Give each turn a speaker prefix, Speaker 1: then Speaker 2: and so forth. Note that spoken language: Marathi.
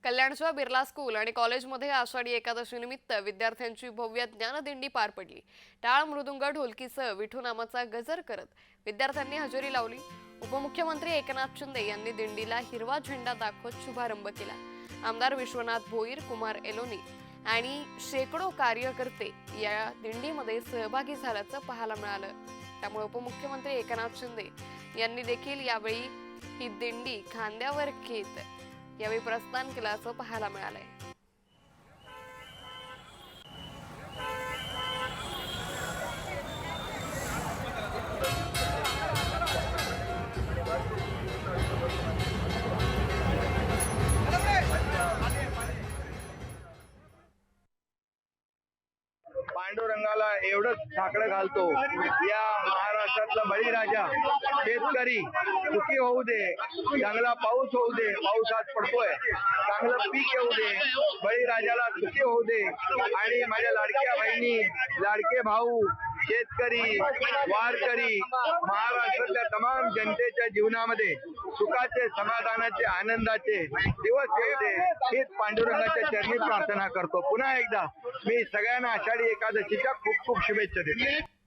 Speaker 1: कल्याणच्या बिर्ला स्कूल आणि कॉलेजमध्ये आषाढी एकादशी निमित्त विद्यार्थ्यांची भव्य ज्ञानदिंडी पार पडली। टाळ मृदुंग ढोलकीसह विठू नामाचा गजर करत विद्यार्थ्यांनी हजेरी लावली। उपमुख्यमंत्री एकनाथ शिंदे यांनी दिंडीला हिरवा झेंडा दाखवत शुभारंभ केला। आमदार विश्वनाथ भोईर, कुमार एलोनी आणि शेकडो कार्यकर्ते या दिंडीमध्ये सहभागी झाल्याचं पाहायला मिळालं। त्यामुळे उपमुख्यमंत्री एकनाथ शिंदे यांनी देखील यावेळी ही दिंडी खांद्यावर घेत यावेळी प्रस्थान केल्याचं पाहायला मिळालंय।
Speaker 2: पांडुरंगाला एवढंच साकडं घालतो, या महाराष्ट्रातला बळीराजा शेतकरी सुखी होऊ दे, चांगला पाऊस होऊ दे, पाऊस आज पडतोय, चांगलं पीक येऊ दे, बळीराजाला सुखी होऊ दे। आणि माझ्या लाडक्या बहिणी, लाडके भाऊ, शेतकरी, वारकरी, महाराष्ट्रातल्या तमाम जनतेच्या जीवनामध्ये सुखाचे, समाधानाचे, आनंदाचे दिवस येऊ दे, हीच पांडुरंगाच्या चरणी प्रार्थना करतो। पुन्हा एकदा मी सगळ्यांना आषाढी एकादशीच्या खूप खूप शुभेच्छा देतो।